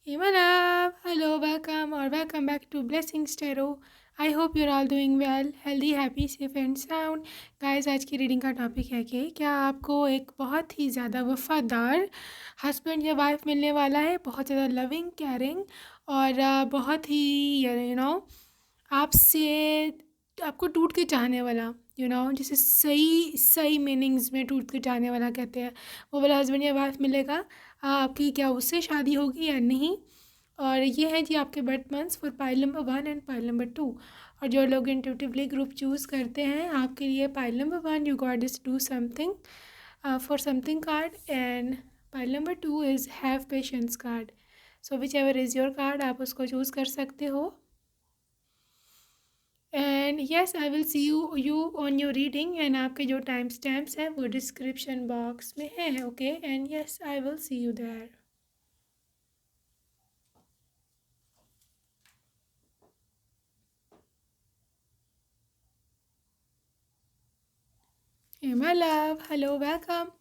Hey, my love. Hello, welcome or welcome back to Blessings Tarot. I hope you're all doing well, healthy, happy, safe and sound. Guys, आज की reading का topic है कि क्या आपको एक बहुत ही ज़्यादा वफादार हस्बैंड या वाइफ मिलने वाला है, बहुत ज़्यादा लविंग, केयरिंग और बहुत ही आपसे आपको टूट के चाहने वाला, जिसे सही सही मीनिंग्स में टूट के चाहने वाला कहते हैं, वो वाला हस्बैंड या वाइफ मिलेगा। आपकी क्या उससे शादी होगी या नहीं। और ये है जी आपके birth months for pile number 1 and pile number 2। और जो लोग इंट्यूटिवली ग्रुप चूज़ करते हैं, आपके लिए pile number 1 you got is do something for something card, and pile number 2 is have patience card. So which ever is your card, आप उसको choose कर सकते हो। And yes, I will see you on your reading, and आपके जो time stamps हैं वो description box में है। Okay, and yes, I will see you there. Hey my love, hello, welcome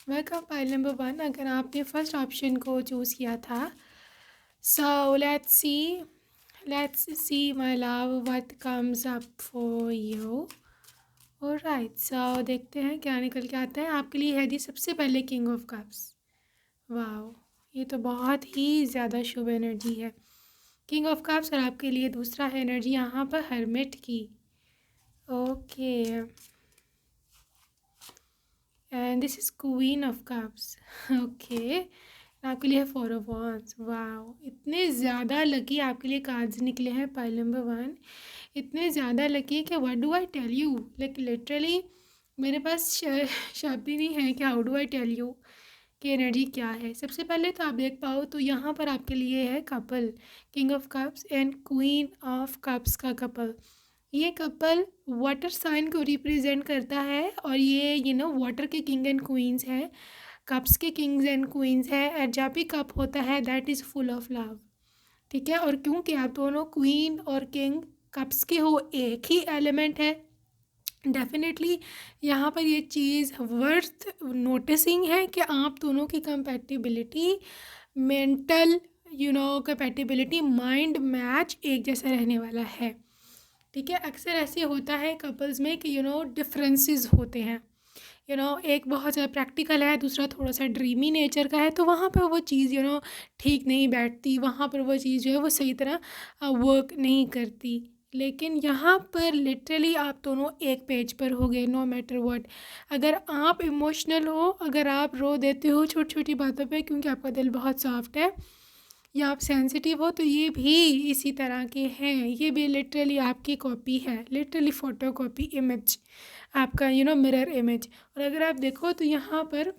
welcome. Pile number 1, अगर आपने फर्स्ट ऑप्शन को choose किया था, so let's see my love what comes up for you. Alright, so देखते हैं क्या निकल के आता है आपके लिए। है जी सबसे पहले किंग ऑफ कप्स। वाओ, ये तो बहुत ही ज़्यादा शुभ एनर्जी है, किंग ऑफ कप्स। और आपके लिए दूसरा है एनर्जी यहाँ पर हर्मिट की। Okay, and this is queen of cups. Okay, आपके लिए है 4 ऑफ वांड्स। वाओ, इतने ज़्यादा लकी आपके लिए कार्ड्स निकले हैं पाइल नंबर 1। इतने ज़्यादा लकी कि what do I tell you, like literally मेरे पास शब्द ही नहीं है कि how do I tell you कि एनर्जी क्या है। सबसे पहले तो आप देख पाओ तो यहाँ पर आपके लिए है couple, king of cups and queen of cups का कपल। ये कपल वाटर साइन को रिप्रेजेंट करता है, और ये वाटर के किंग एंड क्वींस हैं, कप्स के किंग्स एंड क्वींस है। और जब भी कप होता है that is full of love, ठीक है। और क्योंकि आप दोनों क्वीन और किंग कप्स के हो, एक ही एलिमेंट है, डेफिनेटली यहाँ पर ये चीज़ वर्थ नोटिसिंग है कि आप दोनों की compatibility, mental compatibility, mind match एक जैसा रहने वाला है, ठीक है। अक्सर ऐसे होता है कपल्स में कि डिफरेंसेस होते हैं, एक बहुत ज़्यादा प्रैक्टिकल है, दूसरा थोड़ा सा ड्रीमी नेचर का है, तो वहाँ पर वो चीज़ ठीक नहीं बैठती, वहाँ पर वो चीज़ जो है वो सही तरह वर्क नहीं करती। लेकिन यहाँ पर लिटरली आप दोनों एक पेज पर हो गए, नो मैटर व्हाट। अगर आप इमोशनल हो, अगर आप रो देते हो छोटी छोटी बातों पे क्योंकि आपका दिल बहुत सॉफ्ट है, या आप सेंसिटिव हो, तो ये भी इसी तरह के हैं। ये भी लिटरली आपकी कॉपी है, लिटरली फ़ोटो कॉपी इमेज, आपका मिरर इमेज। और अगर आप देखो तो यहाँ पर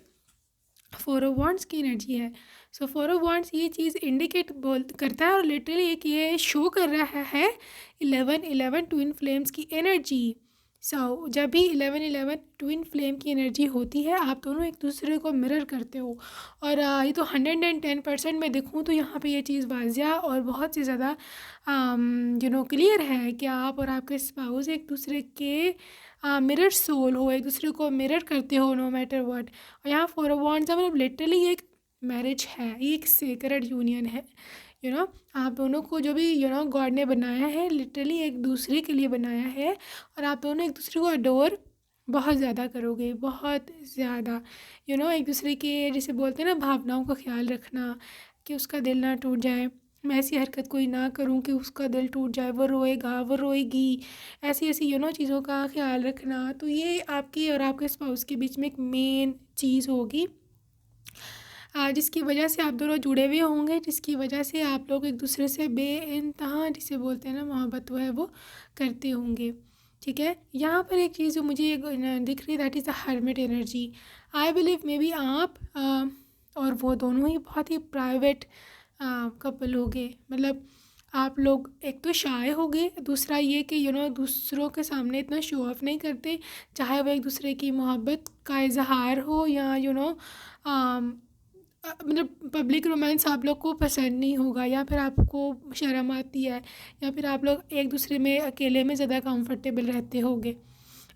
4 ऑफ वांड्स की एनर्जी है। सो 4 ऑफ वांड्स ये चीज़ इंडिकेट करता है, और लिटरली एक ये शो कर रहा है 11-11 ट्विन फ्लेम्स की एनर्जी। सो जब भी 11-11 ट्विन फ्लेम की एनर्जी होती है, आप दोनों एक दूसरे को मिरर करते हो। और ये तो 110% में देखूँ तो यहाँ पे ये चीज़ वाजिया और बहुत ही ज़्यादा क्लियर है कि आप और आपके स्पाउस एक दूसरे के मिरर सोल हो, एक दूसरे को मिरर करते हो नो मैटर व्हाट। और यहाँ 4 ऑफ वांड्स मतलब लिटरली एक मैरिज है, ये एक सेक्रेड यूनियन है। आप दोनों को जो भी गॉड ने बनाया है, लिटरली एक दूसरे के लिए बनाया है, और आप दोनों एक दूसरे को अडोर बहुत ज़्यादा करोगे, बहुत ज़्यादा। एक दूसरे के जैसे बोलते हैं ना, भावनाओं का ख्याल रखना कि उसका दिल ना टूट जाए। मैं ऐसी हरकत कोई ना करूं कि उसका दिल टूट जाए, वो रोएगा, वो रोएगी, ऐसी ऐसी चीज़ों का ख्याल रखना। तो ये आपकी और आपके स्पाउस के बीच में एक मेन चीज़ होगी, जिसकी वजह से आप दोनों जुड़े हुए होंगे, जिसकी वजह से आप लोग एक दूसरे से बेइंतहा जिसे बोलते हैं ना मोहब्बत, वो है वो करते होंगे, ठीक है। यहाँ पर एक चीज़ जो मुझे दिख रही है that is the hermit energy. I believe may be आप और वो दोनों ही बहुत ही प्राइवेट कपल हो गए। मतलब आप लोग एक तो शाय हो गए, दूसरा ये कि दूसरों के सामने इतना शो ऑफ नहीं करते, चाहे वो एक दूसरे की मोहब्बत का इजहार हो या मतलब पब्लिक रोमांस आप लोग को पसंद नहीं होगा, या फिर आपको शर्म आती है, या फिर आप लोग एक दूसरे में अकेले में ज़्यादा कंफर्टेबल रहते होगे,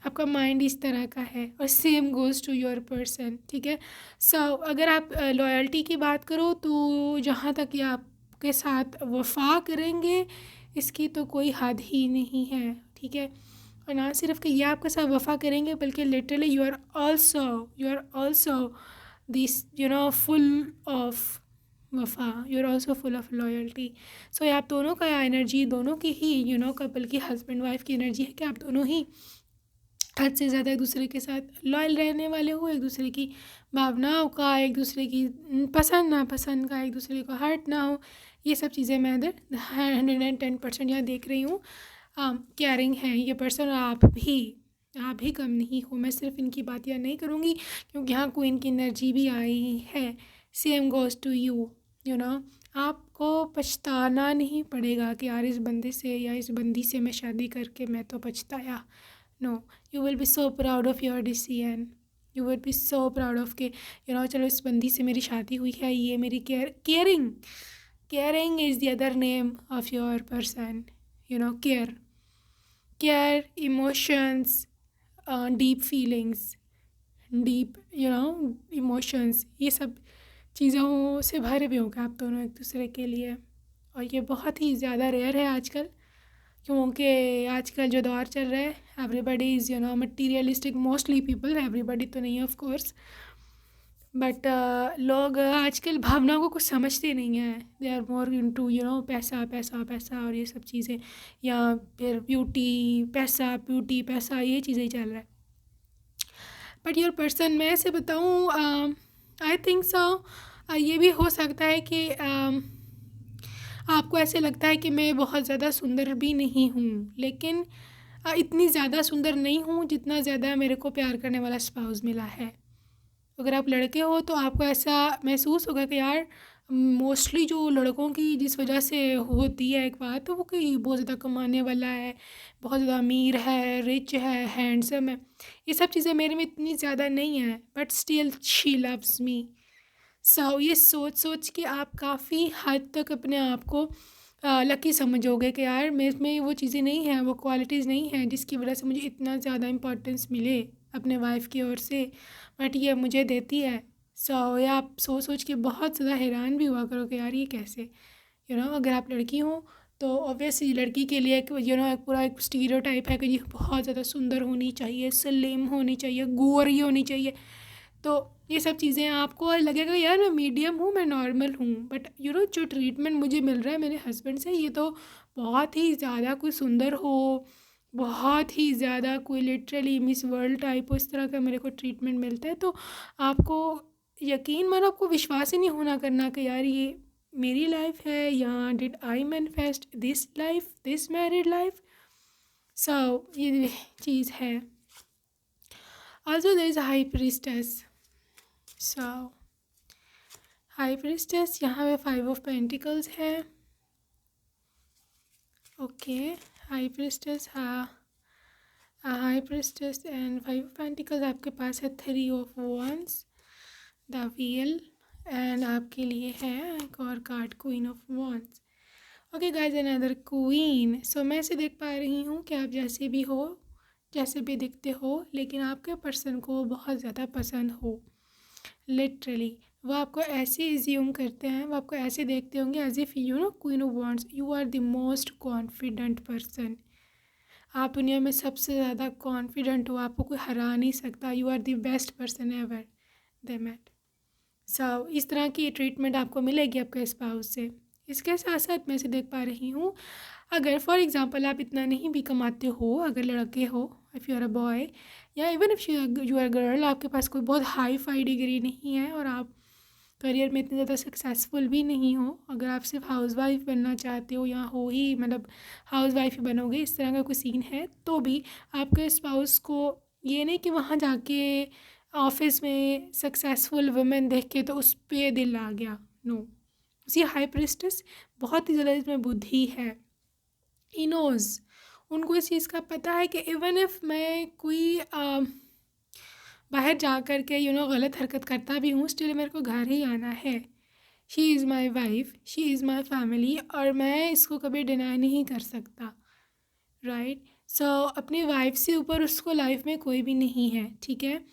आपका माइंड इस तरह का है। और same goes to your person, ठीक है। सो अगर आप लॉयल्टी की बात करो तो जहाँ तक ये आप आपके साथ वफ़ा करेंगे, इसकी तो कोई हद ही नहीं है, ठीक है। और ना सिर्फ कि ये आपके साथ वफ़ा करेंगे, बल्कि literally you are also this full of वफ़ा, you are also full of loyalty. So आप दोनों का एनर्जी, दोनों की ही कपल की, हस्बैंड वाइफ की एनर्जी है कि आप दोनों ही हद से ज़्यादा एक दूसरे के साथ लॉयल रहने वाले हो, एक दूसरे की भावनाओं का, एक दूसरे की पसंद नापसंद का, एक दूसरे को हर्ट ना हो। ये सब चीज़ें मैं इधर 110% यहाँ देख रही हूँ। केयरिंग है ये पर्सन, आप भी कम नहीं हो। मैं सिर्फ इनकी बात यहाँ नहीं करूँगी क्योंकि यहाँ क्वीन की एनर्जी भी आई है। Same goes to you know आपको पछताना नहीं पड़ेगा कि यार इस बंदे से या इस बंदी से मैं शादी करके मैं तो पछताया। No, you will be so proud of your decision. You will be so proud of के चलो इस बंदी से मेरी शादी हुई है, ये मेरी caring is the other name of your person. Care, emotions, deep feelings, deep emotions, ये सब चीज़ों से भरे हुए होंगे आप दोनों एक दूसरे के लिए। और ये बहुत ही ज़्यादा रेयर है आजकल, क्योंकि आजकल जो दौर चल रहा है, everybody is materialistic, mostly people, everybody तो नहीं ऑफ कोर्स, बट लोग आजकल भावनाओं को कुछ समझते नहीं हैं। दे आर मोर इनटू पैसा पैसा पैसा और ये सब चीज़ें, या फिर ब्यूटी पैसा, ये चीज़ें ही चल रहा है। बट योर पर्सन, मैं ऐसे बताऊँ, आई थिंक सो, ये भी हो सकता है कि आपको ऐसे लगता है कि मैं बहुत ज़्यादा सुंदर भी नहीं हूँ, लेकिन इतनी ज़्यादा सुंदर नहीं हूँ जितना ज़्यादा मेरे को प्यार करने वाला स्पाउस मिला है। अगर आप लड़के हो तो आपको ऐसा महसूस होगा कि यार मोस्टली जो लड़कों की जिस वजह से होती है एक बात, तो वो कि बहुत ज़्यादा कमाने वाला है, बहुत ज़्यादा अमीर है, रिच है, हैंडसम है। ये सब चीज़ें मेरे में इतनी ज़्यादा नहीं है, but still she loves me. So ये सोच के आप काफ़ी हद तक अपने आप को लकी समझोगे कि यार मेरे में वो चीज़ें नहीं हैं, वो क्वालिटीज़ नहीं हैं जिसकी वजह से मुझे इतना ज़्यादा इम्पोर्टेंस मिले अपने वाइफ की ओर से, बट ये मुझे देती है। सो ये आप सोच के बहुत ज़्यादा हैरान भी हुआ करो कि यार ये कैसे, अगर आप लड़की हो तो ऑब्वियसली लड़की के लिए एक एक पूरा एक स्टीरियोटाइप है कि ये बहुत ज़्यादा सुंदर होनी चाहिए, स्लिम होनी चाहिए, गोरी होनी चाहिए। तो ये सब चीज़ें आपको लगेगा यार मैं मीडियम हूँ, मैं नॉर्मल हूँ, बट जो ट्रीटमेंट मुझे मिल रहा है मेरे हस्बैंड से, ये तो बहुत ही ज़्यादा कोई सुंदर हो, बहुत ही ज़्यादा कोई लिटरली मिस वर्ल्ड टाइप हो, इस तरह का मेरे को ट्रीटमेंट मिलता है। तो आपको यकीन मानो, आपको विश्वास ही नहीं होना करना कि यार ये मेरी लाइफ है, या did I manifest this life, this married life. So ये चीज़ है। Also there is a high priestess. So high priestess, यहाँ पे 5 ऑफ पेंटिकल्स है। ओके, हाई प्रीस्टेस, हाँ, high priestess and 5 of pentacles. आपके पास है 3 of wands, the wheel, and आपके लिए है एक और card, queen of wands. Okay guys, another queen. So मैं इसे देख पा रही हूँ कि आप जैसे भी हो, जैसे भी दिखते हो, लेकिन आपके पर्सन को बहुत ज़्यादा पसंद हो। लिटरली वो आपको ऐसे एज्यूम करते हैं, वो आपको ऐसे देखते होंगे as if queen of wands, you are the most confident person. आप दुनिया में सबसे ज़्यादा कॉन्फिडेंट हो, आपको कोई हरा नहीं सकता। You are the best person ever they met. So इस तरह की ट्रीटमेंट आपको मिलेगी आपके स्पाउस से। इसके साथ साथ मैं इसे देख पा रही हूँ, अगर फॉर एग्ज़ाम्पल आप इतना नहीं भी कमाते हो, अगर लड़के हो, if you are a boy, या even if you are girl, आपके पास कोई बहुत हाई फाई डिग्री नहीं है और आप करियर में इतने ज़्यादा सक्सेसफुल भी नहीं हो, अगर आप सिर्फ हाउस वाइफ बनना चाहते हो, या हो ही मतलब हाउस वाइफ ही बनोगे, इस तरह का कोई सीन है, तो भी आपके स्पाउस को ये नहीं कि वहाँ जाके ऑफिस में सक्सेसफुल वुमेन देख के तो उस पर दिल आ गया। नो, उसी हाई प्रीस्टेस बहुत ही ज़्यादा इसमें बुद्धि है। इनोज़, उनको इस चीज़ का पता है कि इवन इफ़ मैं कोई बाहर जा कर के गलत हरकत करता भी हूँ, स्टिल मेरे को घर ही आना है। She is my wife, she is my family, और मैं इसको कभी डिनाई नहीं कर सकता। राइट। सो अपनी वाइफ से ऊपर उसको लाइफ में कोई भी नहीं है, ठीक है।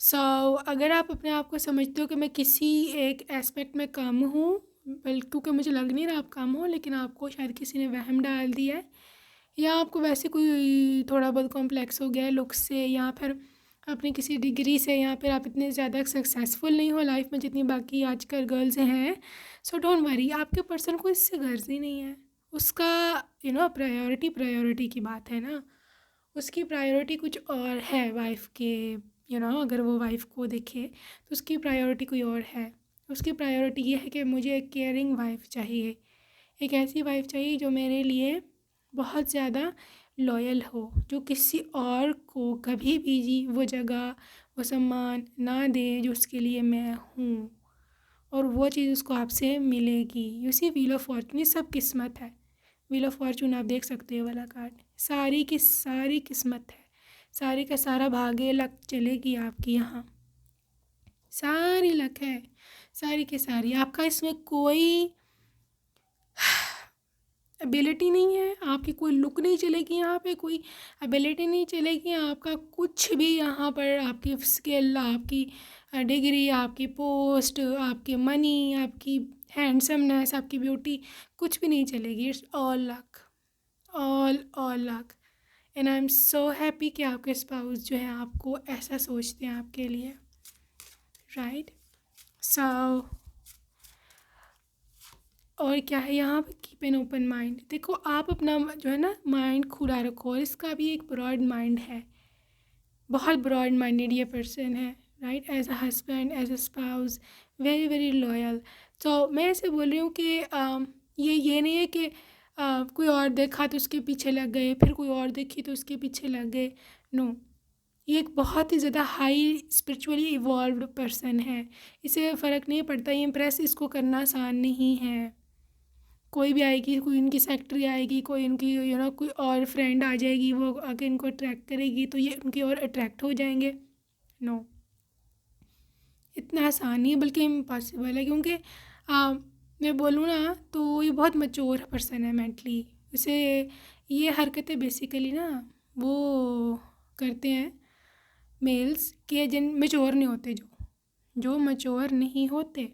सो अगर आप अपने आप को समझते हो कि मैं किसी एक एस्पेक्ट में कम हूँ, बल्कि क्योंकि मुझे लग नहीं रहा आप कम हो, लेकिन आपको शायद किसी ने वहम डाल दिया है, या आपको वैसे कोई थोड़ा बहुत कॉम्प्लेक्स हो गया है लुक्स से, या फिर अपनी किसी डिग्री से, या फिर आप इतने ज़्यादा सक्सेसफुल नहीं हो लाइफ में जितनी बाकी आजकल गर्ल्स हैं। सो डोंट वरी, आपके पर्सन को इससे गर्ज ही नहीं है। उसका प्रायोरिटी की बात है ना, उसकी प्रायोरिटी कुछ और है वाइफ के। अगर वो वाइफ को देखे तो उसकी प्रायोरिटी कोई और है। उसकी प्रायोरिटी ये है कि मुझे एक केयरिंग वाइफ चाहिए, एक ऐसी वाइफ चाहिए जो मेरे लिए बहुत ज़्यादा लॉयल हो, जो किसी और को कभी भी जी वो जगह वो सम्मान ना दे जो उसके लिए मैं हूँ, और वो चीज़ उसको आपसे मिलेगी। You see, wheel of fortune, ये सब किस्मत है। व्हील ऑफ फॉर्चून आप देख सकते हो वाला कार्ड, सारी की सारी किस्मत है, सारी का सारा भाग्य लक चलेगी आपकी यहाँ, सारी लक है, सारी की सारी। आपका इसमें कोई एबिलिटी नहीं है, आपकी कोई लुक नहीं चलेगी, यहाँ पे कोई एबिलिटी नहीं चलेगी, आपका कुछ भी यहाँ पर, आपकी स्किल, आपकी डिग्री, आपकी पोस्ट, आपके मनी, आपकी हैंडसमनेस, आपकी ब्यूटी, कुछ भी नहीं चलेगी। It's all luck, all luck. And I am so happy कि आपके स्पाउस जो है आपको ऐसा सोचते हैं आपके लिए, राइट। सो और क्या है यहाँ पे, कीप एन ओपन माइंड। देखो आप अपना जो है ना माइंड खुला रखो, और इसका भी एक ब्रॉड माइंड है, बहुत ब्रॉड माइंडेड ये पर्सन है, right. As a husband, as a spouse, very very loyal. तो मैं ऐसे बोल रही हूँ कि ये नहीं है कि कोई और देखा तो उसके पीछे लग गए, फिर कोई और देखी तो उसके पीछे लग गए। नो, ये एक बहुत ही ज़्यादा हाई स्पिरिचुअली इवॉल्व्ड पर्सन है। इसे फ़र्क नहीं पड़ता, ये इम्प्रेस इसको करना आसान नहीं है। कोई भी आएगी, कोई इनकी सेक्रेटरी आएगी, कोई इनकी कोई और फ्रेंड आ जाएगी, वो आके इनको अट्रैक्ट करेगी तो ये उनकी और अट्रैक्ट हो जाएंगे। नो, इतना आसान नहीं है, बल्कि इम्पॉसिबल है। क्योंकि मैं बोलूँ ना तो ये बहुत मैच्योर पर्सन है मेंटली। उसे ये हरकतें बेसिकली ना वो करते हैं मेल्स के जिन मैच्योर नहीं होते, जो मैच्योर नहीं होते,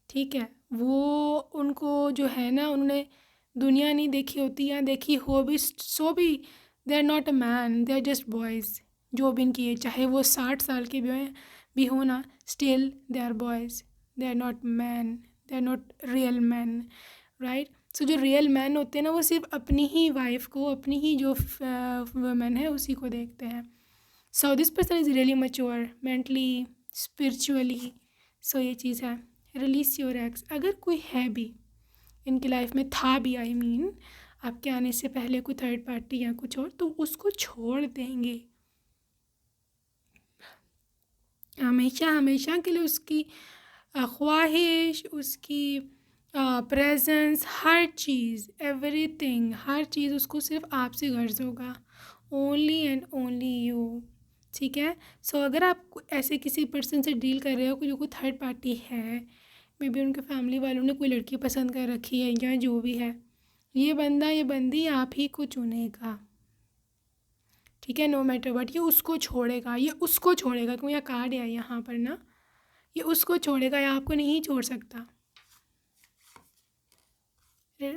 ठीक है, वो उनको जो है ना, उन्होंने दुनिया नहीं देखी होती, या देखी हो भी सो भी, they are not a man, they are just boys. जो भी इनकी है, चाहे वो 60 साल के भी हो ना, still they are boys, they are not man, they are not real man, right. So जो रियल मैन होते हैं ना, वो सिर्फ अपनी ही वाइफ को, अपनी ही जो वुमेन है उसी को देखते हैं। So this person is really mature mentally, spiritually. So ये चीज़ है। Release your ex. अगर कोई है भी इनकी लाइफ में, था भी, आई मीन आपके आने से पहले कोई थर्ड पार्टी या कुछ और, तो उसको छोड़ देंगे हमेशा हमेशा के लिए। उसकी ख्वाहिश, उसकी प्रेजेंस, हर चीज़, एवरीथिंग, हर चीज़ उसको सिर्फ आपसे गर्ज होगा, ओनली एंड ओनली यू, ठीक है। सो अगर आप ऐसे किसी पर्सन से डील कर रहे हो जो कोई थर्ड पार्टी है, मे बी उनके फैमिली वालों ने कोई लड़की पसंद कर रखी है, या जो भी है, ये बंदा ये बंदी आप ही को चुनेगा, ठीक है। नो मैटर वट, ये उसको छोड़ेगा, ये उसको छोड़ेगा। क्यों, यहाँ कार्ड है यहाँ पर ना, ये उसको छोड़ेगा, या आपको नहीं छोड़ सकता।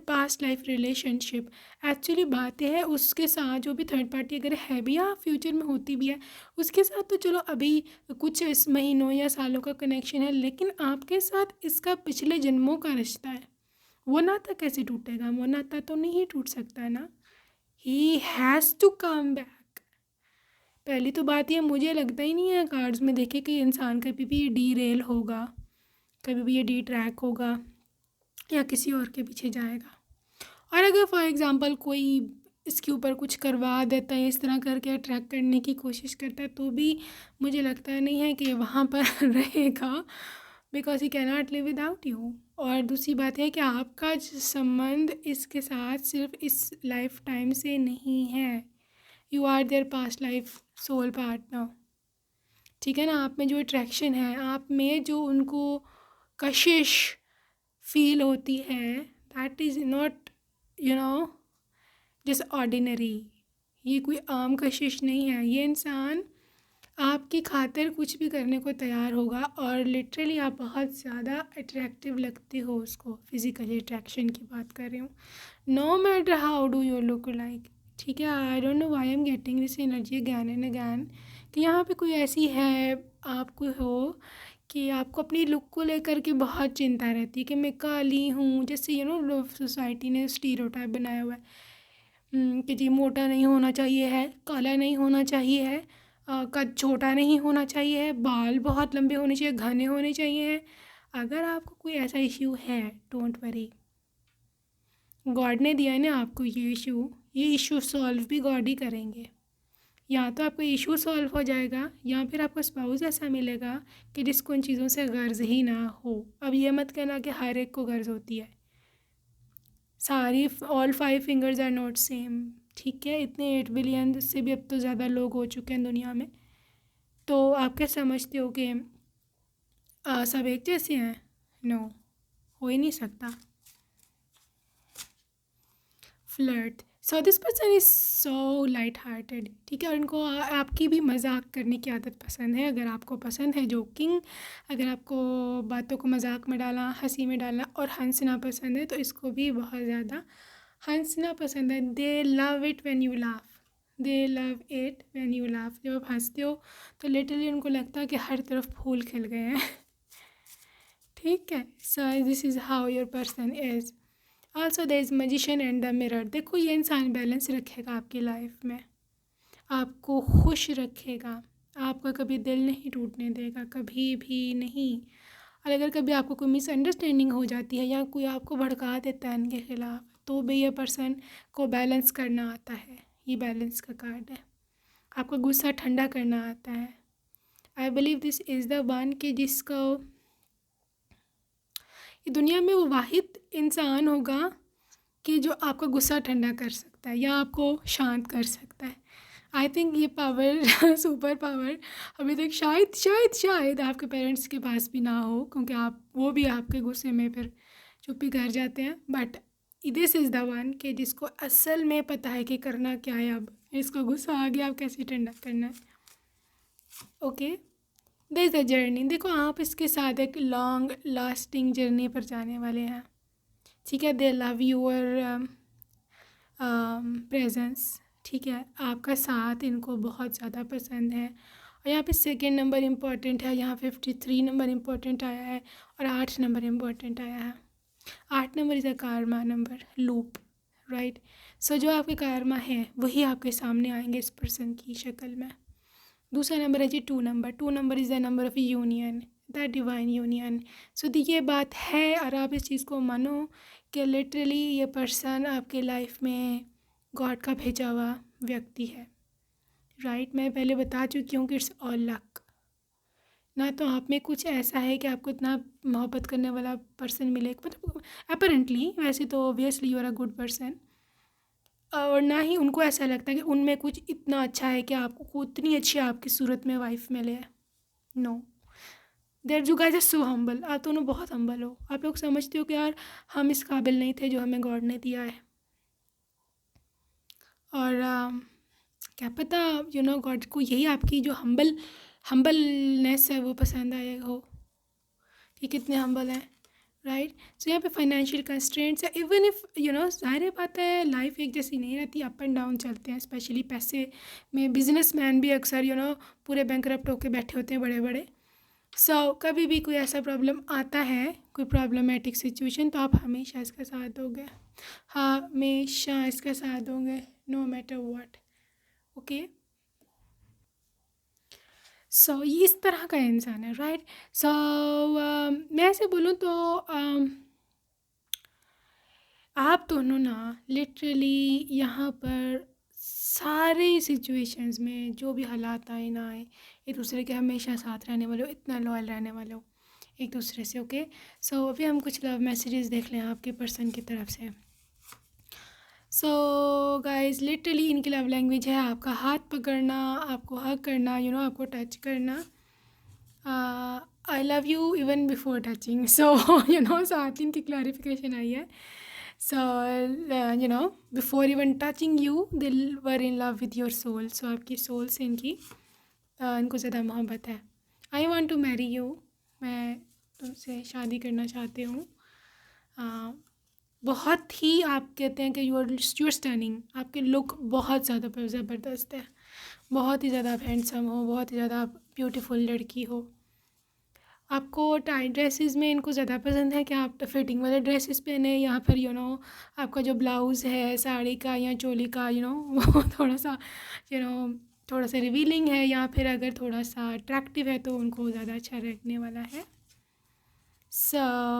पास्ट लाइफ रिलेशनशिप, एक्चुअली बात है उसके साथ जो भी थर्ड पार्टी अगर है भी, या फ्यूचर में होती भी है, उसके साथ तो चलो अभी कुछ इस महीनों या सालों का कनेक्शन है, लेकिन आपके साथ इसका पिछले जन्मों का रिश्ता है। वो नाता कैसे टूटेगा, वो नाता तो नहीं टूट सकता है ना। He has to come back. पहली तो बात ये, मुझे लगता ही नहीं है कार्ड्स में देखे कि इंसान कभी भी ये डी रेल होगा, कभी भी ये डी ट्रैक होगा, या किसी और के पीछे जाएगा। और अगर फॉर एग्ज़ाम्पल कोई इसके ऊपर कुछ करवा देता है, इस तरह करके अट्रैक्ट करने की कोशिश करता है, तो भी मुझे लगता नहीं है कि वहाँ पर रहेगा, because he can not live without you. और दूसरी बात है कि आपका संबंध इसके साथ सिर्फ इस लाइफ टाइम से नहीं है, you are there past life soul partner, ठीक है ना। आप में जो अट्रैक्शन है, आप में जो उनको कशिश फील होती है, दैट इज़ नॉट जैसे ऑर्डिनरी। ये कोई आम कशिश नहीं है। ये इंसान आपकी खातिर कुछ भी करने को तैयार होगा और लिटरली आप बहुत ज़्यादा अट्रैक्टिव लगते हो उसको। फिज़िकली अट्रैक्शन की बात कर रही हूँ, no matter how do you look like. ठीक है, I don't know why I am getting this energy again and again कि यहाँ पे कोई ऐसी है आपको हो कि आपको अपनी लुक को लेकर के बहुत चिंता रहती है कि मैं काली हूँ, जैसे सोसाइटी ने स्टीरियोटाइप बनाया हुआ है कि जी मोटा नहीं होना चाहिए है, काला नहीं होना चाहिए है, कद छोटा नहीं होना चाहिए है, बाल बहुत लंबे होने चाहिए, घने होने चाहिए हैं। अगर आपको कोई ऐसा इश्यू है, डोंट वरी, गॉड ने दिया है ना आपको ये इशू सॉल्व भी गॉड ही करेंगे। या तो आपका इशू सॉल्व हो जाएगा या फिर आपको स्पाउस ऐसा मिलेगा कि जिसको इन चीज़ों से गर्ज ही ना हो। अब ये मत कहना कि हर एक को गर्ज होती है, सारी all 5 fingers are not same. ठीक है, इतने 8 बिलियन से भी अब तो ज़्यादा लोग हो चुके हैं दुनिया में, तो आप क्या समझते हो कि सब एक जैसे हैं? नो, हो ही नहीं सकता। Flirt, so this person is so light hearted. ठीक है, और इनको आपकी भी मजाक करने की आदत पसंद है। अगर आपको पसंद है जोकिंग, अगर आपको बातों को मजाक में डालना, हंसी में डालना और हंसना पसंद है, तो इसको भी बहुत ज़्यादा हंसना पसंद है। दे love it when you laugh, they love it when you laugh. जब आप हंसते हो तो लिटरली उनको लगता है कि हर तरफ फूल खिल गए हैं। ठीक है, so this is how your person is. Also there is magician and the mirror. देखो, ये इंसान बैलेंस रखेगा आपकी लाइफ में, आपको खुश रखेगा, आपका कभी दिल नहीं टूटने देगा, कभी भी नहीं। और अगर कभी आपको कोई मिसअंडरस्टैंडिंग हो जाती है या कोई आपको भड़का देता है इनके ख़िलाफ़, तो भी ये पर्सन को बैलेंस करना आता है। ये बैलेंस का कार्ड है, आपका गुस्सा ठंडा करना आता है। I believe this is the one कि जिसको दुनिया में वो वाहिद इंसान होगा कि जो आपका गुस्सा ठंडा कर सकता है या आपको शांत कर सकता है। आई थिंक ये पावर सुपर पावर अभी तक शायद शायद शायद आपके पेरेंट्स के पास भी ना हो, क्योंकि वो भी आपके गुस्से में फिर चुप ही कर जाते हैं। But this is the one कि जिसको असल में पता है कि करना क्या है। अब इसको गुस्सा आ गया, अब कैसे ठंडा करना है। Okay, there is a journey. देखो, आप इसके साथ एक लॉन्ग लास्टिंग जर्नी पर जाने वाले हैं। ठीक है, दे लव यूअर प्रेजेंस। ठीक है, आपका साथ इनको बहुत ज़्यादा पसंद है। और यहाँ पे सेकंड नंबर इम्पॉर्टेंट है, यहाँ 53 नंबर इम्पॉर्टेंट आया है और 8 नंबर इम्पॉर्टेंट आया है। 8 नंबर इज़ अ कारमा नंबर, लूप, राइट। सो जो आपके कारमा है वही आपके सामने आएंगे इस पर्सन की शक्ल में। दूसरा नंबर है जी 2 number. 2 number is the number of union, the divine union. So ये बात है और आप इस चीज़ को मानो कि लिटरली ये पर्सन आपके लाइफ में गॉड का भेजा हुआ व्यक्ति है, राइट। मैं पहले बता चुकी हूँ कि इट्स ऑल लक। ना तो आप में कुछ ऐसा है कि आपको इतना मोहब्बत करने वाला पर्सन मिले, मतलब अपरेंटली, वैसे तो obviously you are a good person, और ना ही उनको ऐसा लगता है कि उनमें कुछ इतना अच्छा है कि आपको उतनी अच्छी आपकी सूरत में वाइफ मिले। No, there you guys are so humble. आप दोनों बहुत हम्बल हो। आप लोग समझते हो कि यार हम इस काबिल नहीं थे जो हमें गॉड ने दिया है। और क्या पता गॉड को यही आपकी जो हम्बलनेस है वो पसंद आए हो कि कितने हम्बल हैं, राइट। सो यहाँ पे फाइनेंशियल कंस्ट्रेंट्स है। इवन इफ़ ज़ाहिर बात है लाइफ एक जैसी नहीं रहती, अप एंड डाउन चलते हैं, स्पेशली पैसे में। बिजनेसमैन भी अक्सर पूरे बैंकरप्ट होके बैठे होते हैं बड़े बड़े। सो कभी भी कोई ऐसा प्रॉब्लम आता है, कोई प्रॉब्लमेटिक सिचुएशन, तो आप हमेशा इसका साथ दोगे, हमेशा इसका साथ दोगे, नो मैटर व्हाट। ओके, सो ये इस तरह का इंसान है, राइट। सो मैं ऐसे बोलूँ तो आप दोनों ना लिटरली यहाँ पर सारे सिचुएशंस में जो भी हालात आए ना आए, एक दूसरे के हमेशा साथ रहने वाले हो, इतना लॉयल रहने वाले हो एक दूसरे से। ओके, सो अभी हम कुछ लव मैसेजेस देख लें आपके पर्सन की तरफ से। सो गाइज, लिटरली इनकी लव लैंग्वेज है आपका हाथ पकड़ना, आपको हग करना, आपको टच करना। I love you even before touching. So साथ ही इनकी क्लैरिफिकेशन आई है। So before even touching you they were in love with your soul. So आपकी सोल से इनकी इनको ज़्यादा मोहब्बत है। I want to marry you, मैं तुमसे शादी करना चाहती हूँ। अ, बहुत ही आप कहते हैं कि यू आर स्टनिंग, आपके लुक बहुत ज़्यादा ज़बरदस्त है, बहुत ही ज़्यादा आप हैंडसम हो, बहुत ही ज़्यादा आप ब्यूटीफुल लड़की हो। आपको टाइट ड्रेसेस में इनको ज़्यादा पसंद है कि आप फिटिंग वाले ड्रेसेस पहने, या फिर आपका जो ब्लाउज़ है साड़ी का या चोली का वो थोड़ा सा यू नो थोड़ा सा रिवीलिंग है, या फिर अगर थोड़ा सा अट्रैक्टिव है तो उनको ज़्यादा अच्छा लगने वाला है। So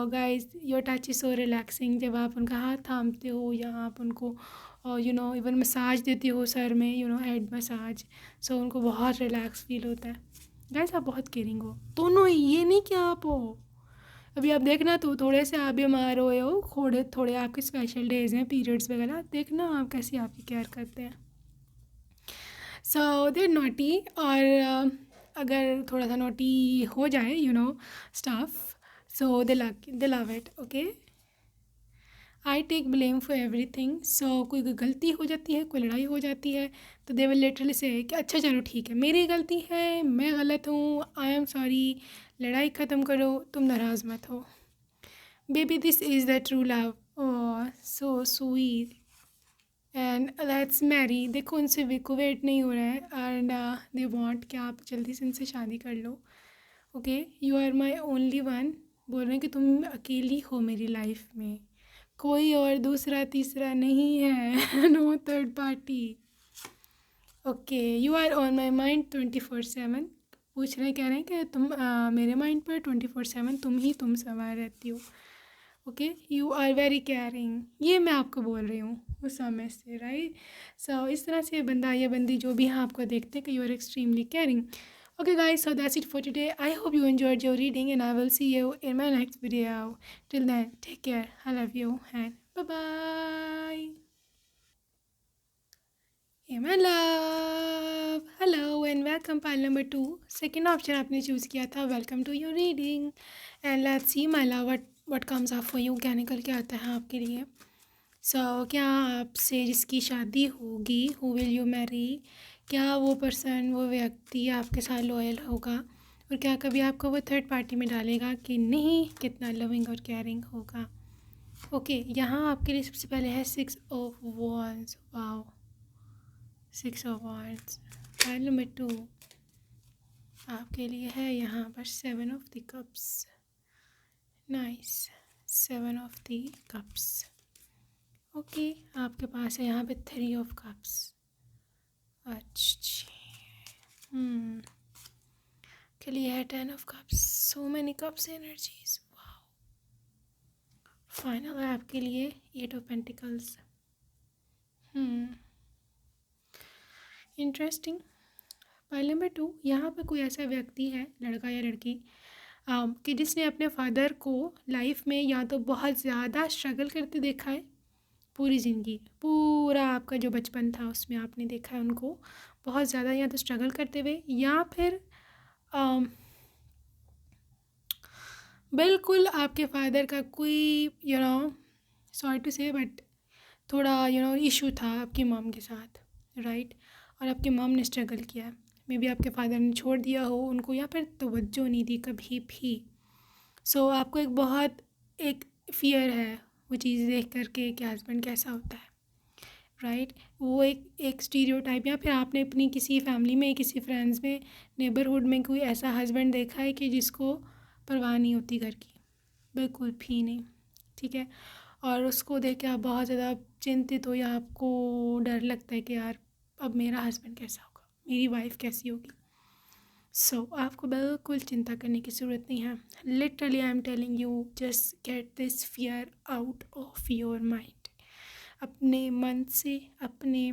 guys, your touch is so relaxing. जब आप उनका हाथ थामते हो या आप उनको इवन मसाज देती हो सर में, हेड मसाज, सो उनको बहुत रिलैक्स फील होता है। गाइस, आप बहुत केयरिंग हो दोनों ही, ये नहीं कि आप हो। अभी आप देखना तो थोड़े से आप बीमार हुए हो, थोड़े थोड़े आपके स्पेशल डेज हैं, पीरियड्स वगैरह, देखना आप कैसे आपकी केयर करते हैं। सो दे नोटी, और अगर थोड़ा सा नोटी हो जाए stuff, so they love it. Okay, I take blame for everything. So कोई गलती हो जाती है, कोई लड़ाई हो जाती है, तो दे विल लिटरली से कि अच्छा चलो ठीक है, मेरी गलती है, मैं गलत हूँ, आई एम सॉरी, लड़ाई ख़त्म करो, तुम नाराज़ मत हो। Baby, this is the true love. Oh so sweet, and let's marry. देखो, उनसे को वेट नहीं हो रहा है, एंड दे वांट कि आप जल्दी से इनसे शादी कर लो। Okay, you are my only one. बोल रहे हैं कि तुम अकेली हो मेरी लाइफ में, कोई और दूसरा तीसरा नहीं है। No third party. Okay, you are on my mind 24/7। पूछ रहे कह रहे हैं कि तुम मेरे माइंड पर 24/7 तुम सवार रहती हो। Okay, you are very caring, ये मैं आपको बोल रही हूँ उस समय से, राइट। सो इस तरह से बंदा या बंदी जो भी हैं आपको देखते हैं कि you are extremely caring. Okay guys, so that's it for today. I hope you enjoyed your reading, and I will see you in my next video. Till then, take care. I love you and bye bye. Hey my love. Hello and welcome pile number 2. Second option आपने choose किया था. Welcome to your reading. And let's see my love what comes up for you. क्या निकल के आता है आपके लिए. So क्या आपसे जिसकी शादी होगी, who will you marry? क्या वो पर्सन, वो व्यक्ति आपके साथ लॉयल होगा, और क्या कभी आपको वो थर्ड पार्टी में डालेगा कि नहीं, कितना लविंग और केयरिंग होगा। ओके, यहाँ आपके लिए सबसे पहले है 6 of wands. Wow, 6 of wands. File number 2 आपके लिए है यहाँ पर 7 of the cups. Nice, 7 of the cups. Okay, आपके पास है यहाँ पे 3 ऑफ कप्स। अच्छा, के लिए है 10 of cups. So many cups energies. Wow, final है आपके लिए 8 of pentacles. Interesting. Pile number 2, यहाँ पर कोई ऐसा व्यक्ति है, लड़का या लड़की, कि जिसने अपने फादर को लाइफ में या तो बहुत ज़्यादा स्ट्रगल करते देखा है, पूरी ज़िंदगी, पूरा आपका जो बचपन था उसमें आपने देखा है उनको बहुत ज़्यादा या तो स्ट्रगल करते हुए, या फिर बिल्कुल आपके फादर का कोई सॉरी टू से बट थोड़ा इशू था आपकी मॉम के साथ, राइट। और आपकी मॉम ने स्ट्रगल किया, मे बी आपके फादर ने छोड़ दिया हो उनको, या फिर तवज्जो नहीं दी कभी भी। सो आपको एक फ़ियर है वो चीज़ देख करके कि हस्बैंड कैसा होता है, राइट। वो एक स्टीरियोटाइप, या फिर आपने अपनी किसी फैमिली में, किसी फ्रेंड्स में, नेबरहुड में कोई ऐसा हस्बैंड देखा है कि जिसको परवाह नहीं होती घर की, बिल्कुल भी नहीं, ठीक है। और उसको देख के आप बहुत ज़्यादा चिंतित हो, या आपको डर लगता है कि यार अब मेरा हस्बैंड कैसा होगा, मेरी वाइफ कैसी होगी। सो आपको बिल्कुल चिंता करने की ज़रूरत नहीं है। Literally I am telling you, just get this fear out of your mind. अपने मन से, अपने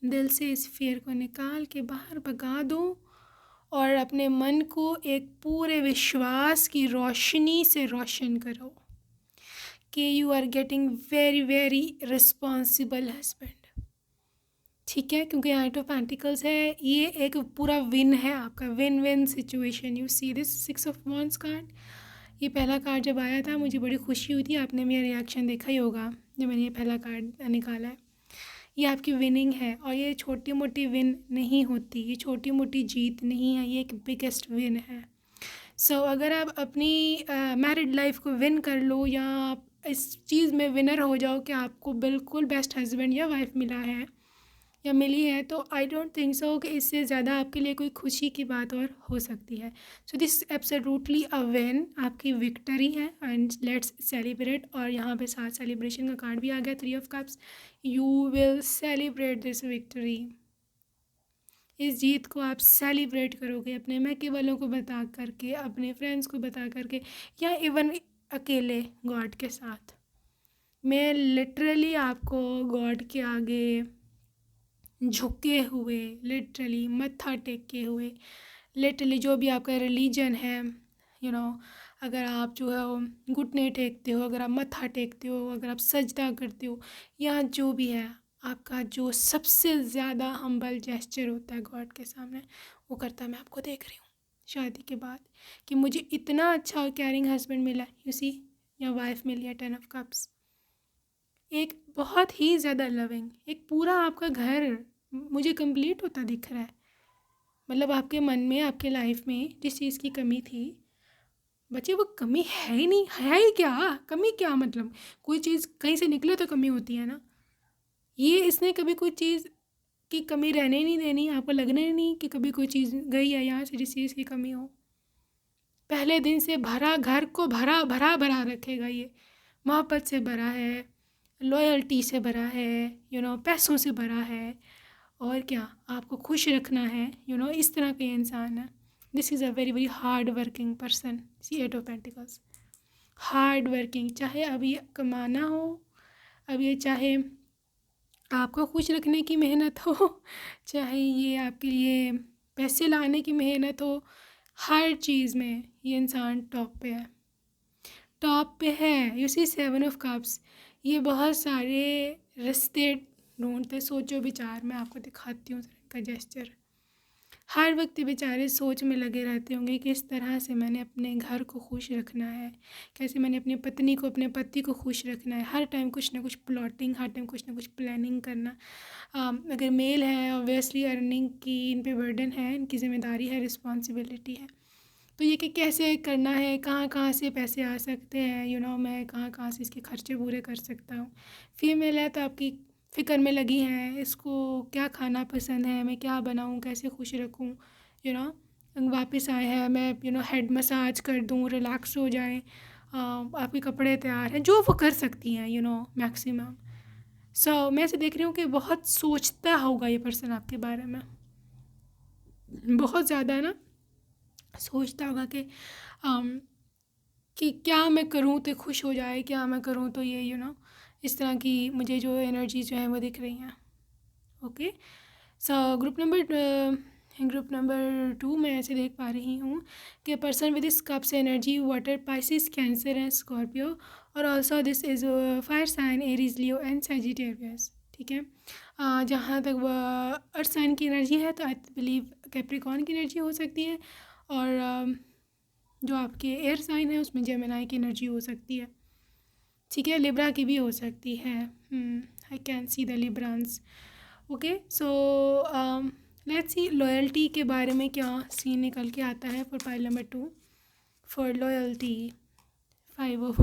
दिल से इस फियर को निकाल के बाहर भगा दो, और अपने मन को एक पूरे विश्वास की रोशनी से रोशन करो कि you are getting very very responsible husband, ठीक है। क्योंकि नाइट ऑफ पेंटिकल्स है, ये एक पूरा विन है आपका, win win situation. You see this 6 of wands card, ये पहला कार्ड जब आया था मुझे बड़ी खुशी हुई थी, आपने मेरा रिएक्शन देखा ही होगा जब मैंने ये पहला कार्ड निकाला है। ये आपकी विनिंग है, और ये छोटी मोटी विन नहीं होती, ये छोटी मोटी जीत नहीं है, ये एक बिगेस्ट विन है। सो अगर आप अपनी मैरिड लाइफ को विन कर लो, या आप इस चीज़ में विनर हो जाओ कि आपको बिल्कुल बेस्ट हस्बैंड या वाइफ मिला है या मिली है, तो आई डोंट थिंक सो कि इससे ज़्यादा आपके लिए कोई खुशी की बात और हो सकती है। So this absolutely a win, आपकी विक्ट्री है, एंड लेट्स सेलिब्रेट। और यहाँ पे साथ सेलिब्रेशन का कार्ड भी आ गया, 3 of cups. You will celebrate this victory. इस जीत को आप सेलिब्रेट करोगे अपने मैके वालों को बता करके, अपने फ्रेंड्स को बता करके, या इवन अकेले गॉड के साथ। मैं लिटरली आपको गॉड के आगे झुके हुए, लिटरली मत्था टेके हुए, लिटरली जो भी आपका रिलीजन है, अगर आप जो है वो घुटने टेकते हो, अगर आप मत्था टेकते हो, अगर आप सजदा करते हो, या जो भी है, आपका जो सबसे ज़्यादा हम्बल जेस्चर होता है गॉड के सामने, वो करता मैं आपको देख रही हूँ शादी के बाद, कि मुझे इतना अच्छा और केयरिंग हस्बैंड मिला, यू सी, या वाइफ मिली है, 10 ऑफ कप्स। एक बहुत ही ज़्यादा लविंग, एक पूरा आपका घर मुझे कंप्लीट होता दिख रहा है। मतलब आपके मन में, आपके लाइफ में जिस चीज़ की कमी थी, बच्चे वो कमी है ही नहीं, है ही क्या कमी, क्या मतलब कोई चीज़ कहीं से निकले तो कमी होती है ना। ये इसने कभी कोई चीज़ की कमी रहने ही नहीं देनी, आपको लगना ही नहीं कि कभी कोई चीज़ गई है यहाँ से जिस चीज़ की कमी हो। पहले दिन से भरा, घर को भरा भरा भरा रखेगा ये, मोहब्बत से भरा है, लॉयल्टी से भरा है, पैसों से भरा है, और क्या आपको खुश रखना है, इस तरह के इंसान है। This is a very very hard working person. See 8 of pentacles, hard working. चाहे अब ये कमाना हो, अब ये चाहे आपको खुश रखने की मेहनत हो, चाहे ये आपके लिए पैसे लाने की मेहनत हो, हर चीज़ में ये इंसान टॉप पे है, टॉप पे है। यू सी 7 ऑफ कप्स, ये बहुत सारे रास्ते ढूंढते, सोचो विचार, मैं आपको दिखाती हूँ का जेस्चर। हर वक्त बेचारे सोच में लगे रहते होंगे कि किस तरह से मैंने अपने घर को खुश रखना है, कैसे मैंने अपनी पत्नी को, अपने पति को खुश रखना है। हर टाइम कुछ ना कुछ प्लॉटिंग, हर टाइम कुछ ना कुछ प्लानिंग करना। अगर मेल है, ऑब्वियसली अर्निंग की इन पे बर्डन है, इनकी ज़िम्मेदारी है, रिस्पॉन्सिबिलिटी है। तो ये कि कैसे करना है, कहाँ कहाँ से पैसे आ सकते हैं, मैं कहाँ कहाँ से इसके खर्चे पूरे कर सकता हूँ। फीमेल है तो आपकी फ़िक्र में लगी हैं, इसको क्या खाना पसंद है, मैं क्या बनाऊँ, कैसे खुश रखूँ, वापस आए हैं, मैं हेड मसाज कर दूँ, रिलैक्स हो जाए, आपके कपड़े तैयार हैं, जो वो कर सकती हैं, मैक्सिमम। सो मैं ऐसे देख रही हूँ कि बहुत सोचता होगा ये पर्सन आपके बारे में, बहुत ज़्यादा ना सोचता होगा कि क्या मैं करूँ तो खुश हो जाए, क्या मैं करूँ तो ये इस तरह की मुझे जो एनर्जी जो है वो दिख रही हैं। ओके, सो ग्रुप नंबर 2 मैं ऐसे देख पा रही हूँ कि person with this cups energy, water, Pisces, Cancer and Scorpio, और also this is fire sign, Aries, Leo and Sagittarius. ठीक है, जहाँ तक वह अर्थ साइन की एनर्जी है तो आई बिलीव कैप्रिकॉर्न की एनर्जी हो सकती है, और जो आपके एयर साइन है उसमें जेमिनाई की एनर्जी हो सकती है। ठीक है, लिब्रा की भी हो सकती है। I can see the Librans. Okay, so let's see loyalty के बारे में क्या सीन निकल के आता है for pile number 2 for loyalty. 5 of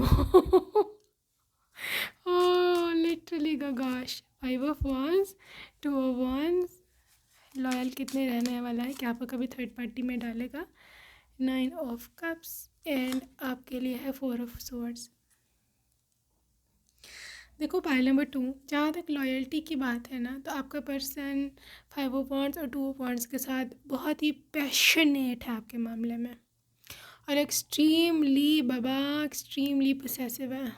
literally gosh, 5 of wands, 2 of wands. Loyal कितने रहने वाला है, क्या आपको कभी थर्ड पार्टी में डालेगा। 9 ऑफ कप्स, एंड आपके लिए है 4 ऑफ स्वॉर्ड्स। देखो पाइल नंबर 2, जहाँ तक लॉयल्टी की बात है ना, तो आपका पर्सन 5 ऑफ वॉन्ड्स और 2 ऑफ वॉन्ड्स के साथ बहुत ही पैशनेट है आपके मामले में, और एक्सट्रीमली पोसेसिव है,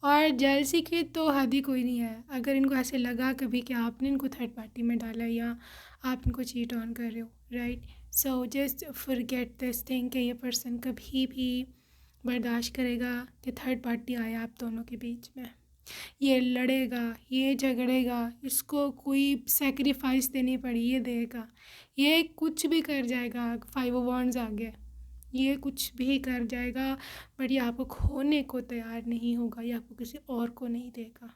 और जेलसी की तो हद ही कोई नहीं है। अगर इनको ऐसे लगा कभी कि आपने इनको थर्ड पार्टी में डाला या आप इनको चीट ऑन कर रहे हो, right, so just forget this thing कि ये पर्सन कभी भी बर्दाश्त करेगा कि थर्ड पार्टी आए आप दोनों के बीच में। ये लड़ेगा, ये झगड़ेगा, इसको कोई सेक्रीफाइस देनी पड़ी ये देगा, ये कुछ भी कर जाएगा। 5 ऑफ वॉन्ड्स आ गया, ये कुछ भी कर जाएगा, बट ये आपको खोने को तैयार नहीं होगा, ये आपको किसी और को नहीं देगा।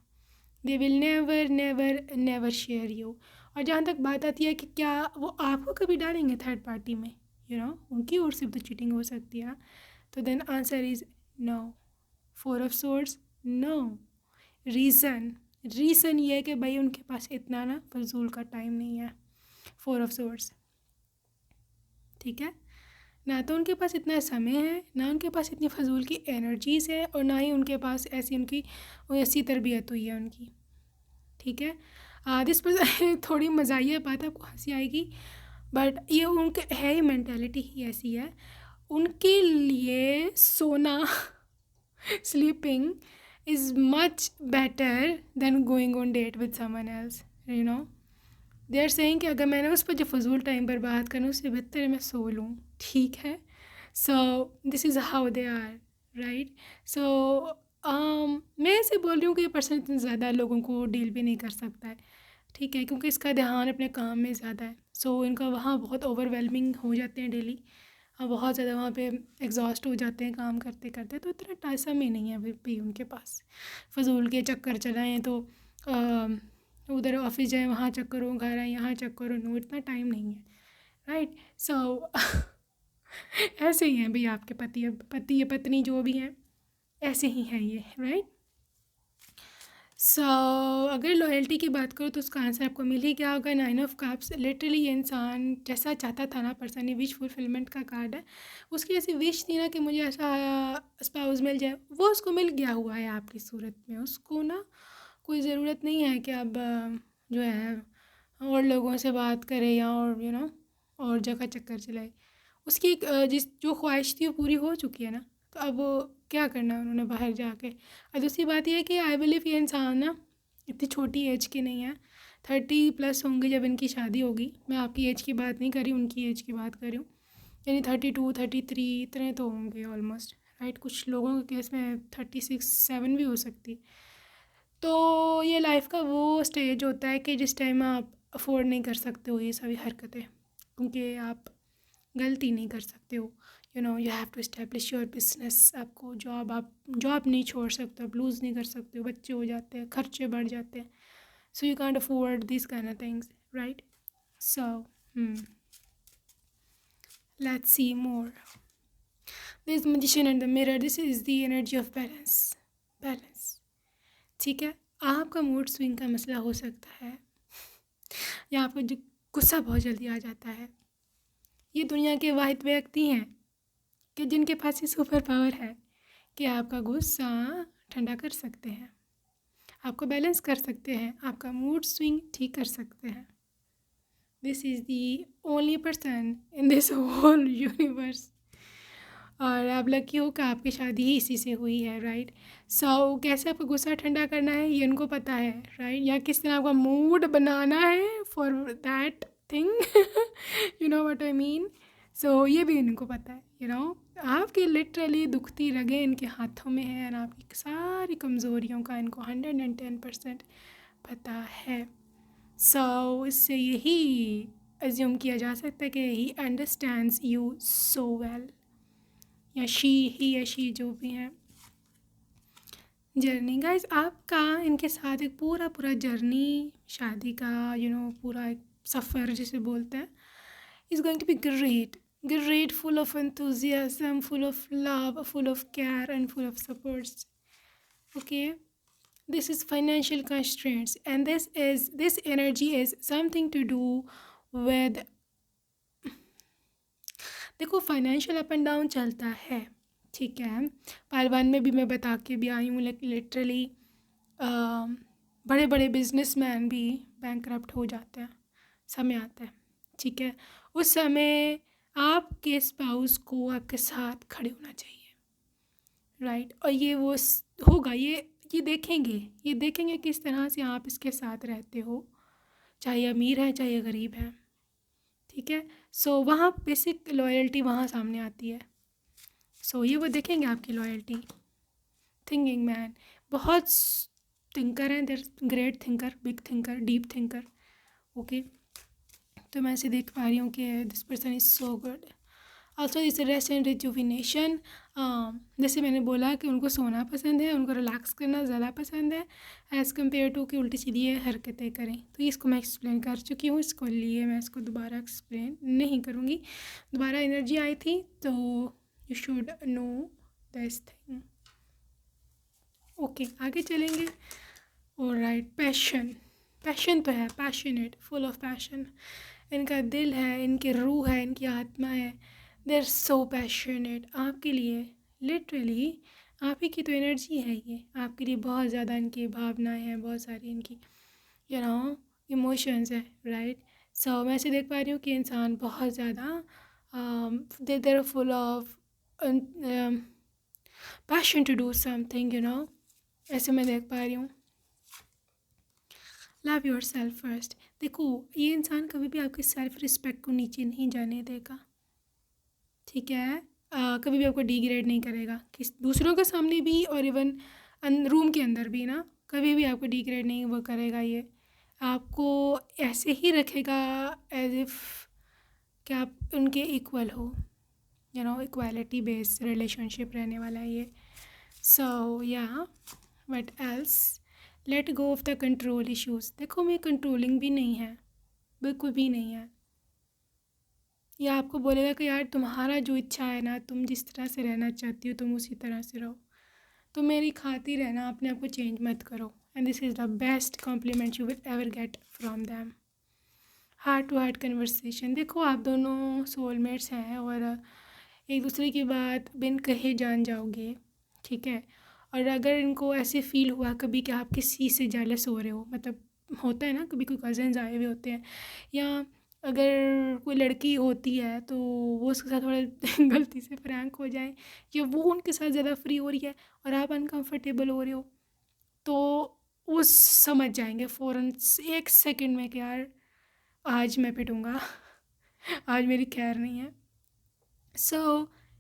They will never never never share you. और जहाँ तक बात आती है कि क्या वो आपको कभी डालेंगे थर्ड पार्टी में, उनकी ओर से भी तो चीटिंग हो सकती है। तो then answer is no. Four of swords, no. Reason ये है कि भाई उनके पास इतना ना फजूल का टाइम नहीं है। फोर ऑफ सोर्ड्स, ठीक है, ना तो उनके पास इतना समय है, ना उनके पास इतनी फजूल की एनर्जीज़ है, और ना ही उनके पास ऐसी तरबियत हुई है उनकी, ठीक है। दिस पर थोड़ी मज़ाहिया बात, आपको हंसी आएगी, बट ये उनके है ही, मेंटालिटी ही ऐसी है। उनके लिए सोना sleeping is much better than going on date with someone else. They are saying कि अगर मैंने उस पर जो फजूल टाइम बर्बाद करना, उससे बेहतर है मैं सो लूँ, ठीक है। So this is how they are, right. सो मैं ऐसे बोल रही हूँ कि ये पर्सन इतने ज़्यादा लोगों को डील भी नहीं कर सकता है, ठीक है, क्योंकि इसका ध्यान अपने काम में ज़्यादा है। सो इनका वहाँ बहुत ओवरवेलमिंग हो जाते हैं डेली, बहुत ज़्यादा वहाँ पे एग्जॉस्ट हो जाते हैं काम करते करते, तो इतना समय नहीं है अभी भी उनके पास। फजूल के चक्कर चलाएँ तो उधर ऑफिस जाए वहाँ चक्कर हो, घर आए यहाँ चक्कर हो, नो, इतना टाइम नहीं है, राइट। सो ऐसे ही हैं भैया आपके पति या पत्नी जो भी हैं, ऐसे ही हैं ये, राइट। सो अगर लॉयल्टी की बात करो तो उसका आंसर आपको मिल ही गया होगा, 9 ऑफ कप्स। लिटरली ये इंसान जैसा चाहता था ना, पर्सन, ये विश फुलफिलमेंट का कार्ड है। उसकी ऐसी विश थी ना कि मुझे ऐसा स्पाउस मिल जाए, वो उसको मिल गया हुआ है आपकी सूरत में। उसको ना कोई ज़रूरत नहीं है कि अब जो है और लोगों से बात करे या और और जगह चक्कर चलाए। उसकी जिस जो ख्वाहिश थी वो पूरी हो चुकी है ना, तो अब क्या करना है उन्होंने बाहर जाके। और दूसरी बात यह है कि आई बिलीव ये इंसान ना इतनी छोटी एज के नहीं है, 30+ होंगे जब इनकी शादी होगी। मैं आपकी एज की बात नहीं कर रही, उनकी एज की बात कर रही हूँ, यानी 32 33 इतने तो होंगे ऑलमोस्ट, राइट। कुछ लोगों के केस में 36 7 भी हो सकती। तो ये लाइफ का वो स्टेज होता है कि जिस टाइम आप अफोर्ड नहीं कर सकते हो ये सभी हरकतें, क्योंकि आप गलती नहीं कर सकते हो, you have to establish your business. आपको आप जॉब नहीं छोड़ सकते, आप लूज़ नहीं कर सकते हो, बच्चे हो जाते हैं, खर्चे बढ़ जाते हैं, so you can't afford this kind of things, right. So let's C more. This magician and the mirror, this is the energy of balance, ठीक है। आपका मूड स्विंग का मसला हो सकता है, या आपको जो गुस्सा बहुत जल्दी आ जाता है। ये दुनिया के वाहिद व्यक्ति हैं कि जिनके पास ये सुपर पावर है कि आपका गुस्सा ठंडा कर सकते हैं, आपको बैलेंस कर सकते हैं, आपका मूड स्विंग ठीक कर सकते हैं। This is the only person in this whole universe. और आप लकी हो कि आपकी शादी ही इसी से हुई है, राइट। सो कैसे आपको गुस्सा ठंडा करना है ये उनको पता है, राइट, या किस तरह आपका मूड बनाना है for that thing you know what I mean. So ये भी इनको पता है, आपकी लिटरली दुखती रगें इनके हाथों में है, और आपकी सारी कमज़ोरियों का इनको 110% पता है। सो इससे यही एज्यूम किया जा सकता है कि he understands you so well, या शी जो भी हैं। जर्नी गाइस, आपका इनके साथ एक पूरा जर्नी, शादी का पूरा एक सफ़र जिसे बोलते हैं, is going to be great, full of enthusiasm, full of love, full of care and full of supports, okay. This is financial constraints, and this energy is something to do with, देखो, financial up and down चलता है, ठीक है। पालवान में भी मैं बता के भी आई हूँ, लिटरली बड़े बड़े बिजनेसमैन भी बैंकरप्ट हो जाते हैं, समय आता है, ठीक है। उस समय आपके स्पाउस को आपके साथ खड़े होना चाहिए, राइट। और ये वो होगा, ये देखेंगे किस तरह से आप इसके साथ रहते हो, चाहे अमीर है चाहे गरीब है, ठीक है। सो वहाँ बेसिक लॉयल्टी वहाँ सामने आती है। सो ये वो देखेंगे आपकी लॉयल्टी। थिंकिंग मैन, बहुत थिंकर हैं, their great thinker, big thinker, deep thinker, okay. तो मैं ऐसे देख पा रही हूँ कि this person is so good. Also is rest and rejuvenation, जैसे मैंने बोला कि उनको सोना पसंद है, उनको रिलैक्स करना ज़्यादा पसंद है एज़ कम्पेयर टू कि उल्टी सीधी हरकतें करें। तो इसको मैं एक्सप्लेन कर चुकी हूँ, इसको लिए मैं इसको दोबारा एक्सप्लेन नहीं करूँगी। दोबारा एनर्जी आई थी तो you should know this thing. Okay, आगे चलेंगे। Alright, passion. पैशन तो है, पैशनेट, फुल ऑफ पैशन। इनका दिल है, इनकी रूह है, इनकी आत्मा है। दे आर सो पैशनेट आपके लिए। लिटरली आप ही की तो एनर्जी है ये, आपके लिए बहुत ज़्यादा इनकी भावनाएं हैं, बहुत सारी इनकी यू नो इमोशंस है, राइट। सो मैं ऐसे देख पा रही हूँ कि इंसान बहुत ज़्यादा they are full of passion to do something, ऐसे मैं देख पा रही हूँ। Love yourself first. देखो, ये इंसान कभी भी आपके सेल्फ रिस्पेक्ट को नीचे नहीं जाने देगा, ठीक है। कभी भी आपको डिग्रेड नहीं करेगा, किस दूसरों के सामने भी और इवन रूम के अंदर भी ना, कभी भी आपको डिग्रेड नहीं वो करेगा। ये आपको ऐसे ही रखेगा एज इफ़ कि आप उनके इक्वल हो, इक्वालिटी बेस्ड रिलेशनशिप रहने वाला है ये। सो या what else, let go of the control issues. देखो, मैं कंट्रोलिंग भी नहीं है, बिल्कुल भी नहीं है। या आपको बोलेगा कि यार तुम्हारा जो इच्छा है ना, तुम जिस तरह से रहना चाहती हो तुम उसी तरह से रहो, तो मेरी खातिर रहना, अपने आप को चेंज मत करो। And this is the best compliment you will ever get from them. Heart to heart conversation. देखो, आप दोनों सोलमेट्स हैं और एक दूसरे की बात बिन कहे जान जाओगे, ठीक है। और अगर इनको ऐसे फील हुआ कभी कि आप किसी से जेलस हो रहे हो, मतलब होता है ना, कभी कोई कज़न्स आए हुए होते हैं, या अगर कोई लड़की होती है तो वो उसके साथ थोड़ा गलती से फ्रैंक हो जाए, या वो उनके साथ ज़्यादा फ्री हो रही है और आप अनकंफर्टेबल हो रहे हो, तो वो समझ जाएंगे फ़ौरन, एक सेकंड में कि यार आज मैं पिटूँगा, आज मेरी खैर नहीं है।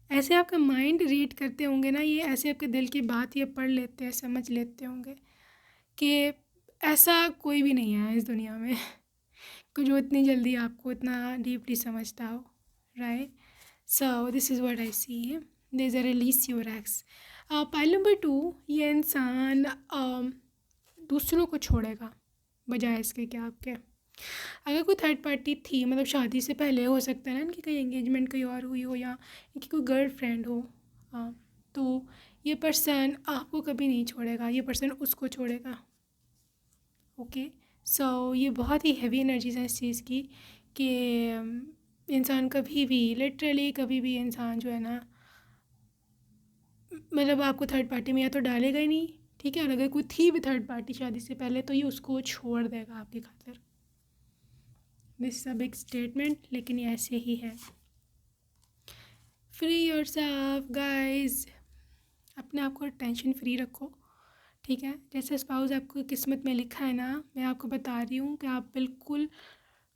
ऐसे आपका माइंड रीड करते होंगे ना ये, ऐसे आपके दिल की बात ये पढ़ लेते हैं, समझ लेते होंगे कि ऐसा कोई भी नहीं है इस दुनिया में कि जो इतनी जल्दी आपको इतना डीपली समझता हो, right. So this is what I see, there is a release your ex. Point number 2, ये इंसान दूसरों को छोड़ेगा बजाय इसके कि आपके। अगर कोई थर्ड पार्टी थी, मतलब शादी से पहले हो सकता है ना इनकी कहीं एंगेजमेंट कहीं और हुई हो, या इनकी कोई गर्लफ्रेंड हो, तो ये पर्सन आपको कभी नहीं छोड़ेगा, ये पर्सन उसको छोड़ेगा। ओके, सो ये बहुत ही हैवी एनर्जीज है इस चीज़ की कि इंसान कभी भी, लिटरली कभी भी इंसान जो है ना, मतलब आपको थर्ड पार्टी में या तो डालेगा ही नहीं, ठीक है। और अगर कोई थी भी थर्ड पार्टी शादी से पहले, तो ये उसको छोड़ देगा आपकी खातिर। This is a big statement, लेकिन ये ऐसे ही है। फ्री योरसेल्फ गाइस, अपने आप को टेंशन फ्री रखो, ठीक है। जैसे स्पाउस आपको किस्मत में लिखा है ना, मैं आपको बता रही हूँ कि आप बिल्कुल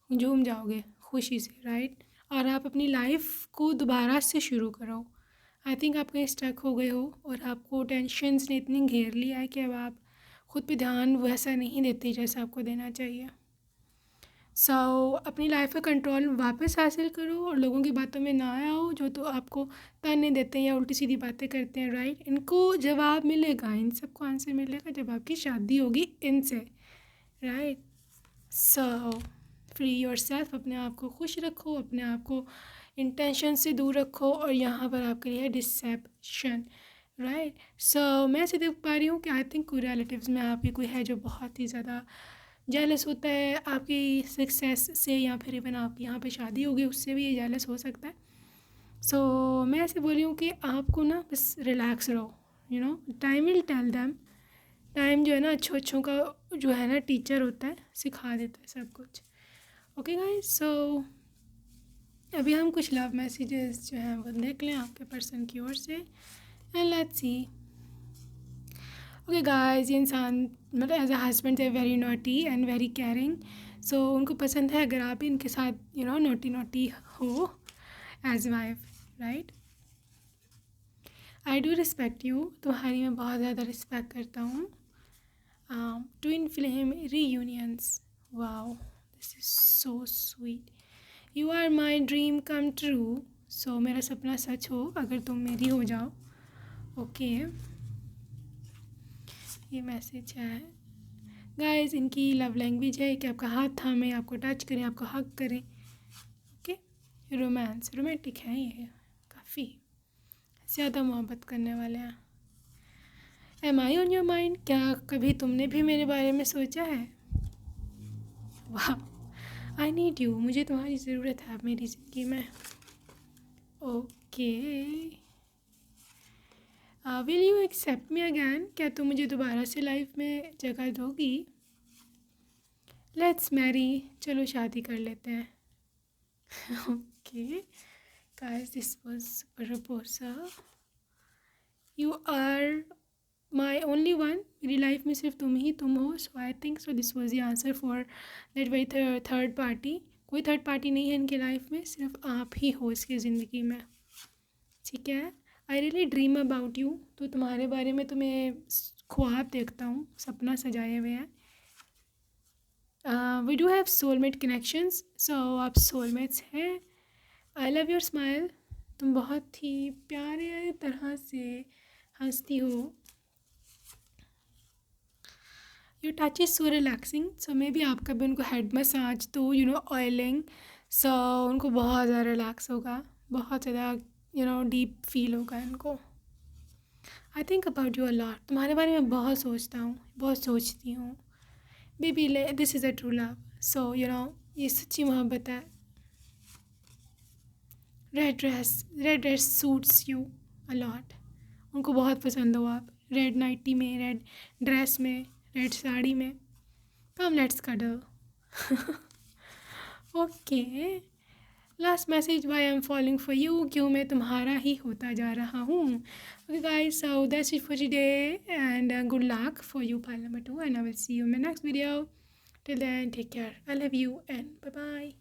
झूम जाओगे खुशी से, राइट। और आप अपनी लाइफ को दोबारा से शुरू करो। आई थिंक आप कहीं स्टक हो गए हो और आपको टेंशन्स ने इतनी घेर लिया है कि अब आप खुद पे ध्यान वैसा नहीं देते जैसा आपको देना चाहिए। अपनी लाइफ का कंट्रोल वापस हासिल करो और लोगों की बातों में ना आओ जो तो आपको ताने देते हैं या उल्टी सीधी बातें करते हैं, राइट। इनको जवाब मिलेगा, इन सबको आंसर मिलेगा जब आपकी शादी होगी इनसे, राइट। फ्री योरसेल्फ, अपने आप को खुश रखो, अपने आप को इंटेंशन से दूर रखो, और यहाँ पर आपके लिए डिसेप्शन, राइट। मैं ऐसे देख पा रही हूँ कि आई थिंक कोई रिलेटिव्स में आपकी कोई है जो बहुत ही ज़्यादा जेलस होता है आपकी सक्सेस से, या फिर इवन आपकी यहाँ पे शादी होगी उससे भी ये जेलस हो सकता है। मैं ऐसे बोल रही हूँ कि आपको ना बस रिलैक्स रहो, time will tell them. Time जो है ना अच्छों का जो है ना टीचर होता है, सिखा देता है सब कुछ। ओके गाइस, अभी हम कुछ लव मैसेजेस जो हैं वो देख लें आपके पर्सन की ओर से, and let's see. Okay guys, ये इंसान मतलब as a husband they very naughty and very caring. उनको पसंद है अगर आप इनके साथ नोटी नोटी हो as wife, right. I do respect you, तुम्हारी मैं बहुत ज़्यादा रिस्पेक्ट करता हूँ। Twin flame reunions, wow this is so sweet. You are my dream come true. So मेरा सपना सच हो अगर तुम मेरी हो जाओ। ओके, ये मैसेज है गाइस। इनकी लव लैंग्वेज है कि आपका हाथ थामे, आपको टच करें, आपको हग करें। ओके, रोमांस, रोमांटिक है ये, काफ़ी ज़्यादा मोहब्बत करने वाले हैं। Am I on your mind, क्या कभी तुमने भी मेरे बारे में सोचा है? वाह, आई नीड यू, मुझे तुम्हारी ज़रूरत है मेरी ज़िंदगी में। Okay, will you accept me again, क्या तुम मुझे दोबारा से लाइफ में जगह दोगी? लेट्स मैरी, चलो शादी कर लेते हैं। Okay guys, this was proposal. You are my only one, मेरी लाइफ में सिर्फ तुम ही तुम हो। So I think so this was the answer for that very third party. कोई थर्ड पार्टी नहीं है इनकी लाइफ में, सिर्फ आप ही हो इसकी ज़िंदगी में। ठीक है, I really dream about you, तो तुम्हारे बारे में तो मैं ख्वाब देखता हूँ, सपना सजाए हुए हैं। We do have soulmate connections, so आप सोलमेट्स हैं। आई लव योर स्माइल, तुम बहुत ही प्यारे तरह से हंसती हो। Your touch is so relaxing, so may be आप कभी उनको हेड मसाज तो ऑयलिंग, सो उनको बहुत ज़्यादा रिलैक्स होगा, बहुत ज़्यादा डीप फील होगा इनको। I think about you a lot, तुम्हारे बारे में बहुत सोचता हूँ, बहुत सोचती हूँ। Baby this is a true love, so ये सच्ची मोहब्बत है। Red dress suits you a lot, उनको बहुत पसंद हो आप, रेड नाइटी में, रेड ड्रेस में, रेड साड़ी में। Come let's cuddle. Okay, last message, why I am following for you, क्यों मैं तुम्हारा ही होता जा रहा हूँ। Okay guys, so that's it for today and good luck for you part number 2 and I will see you in my next video. Till then, take care. I love you and bye bye.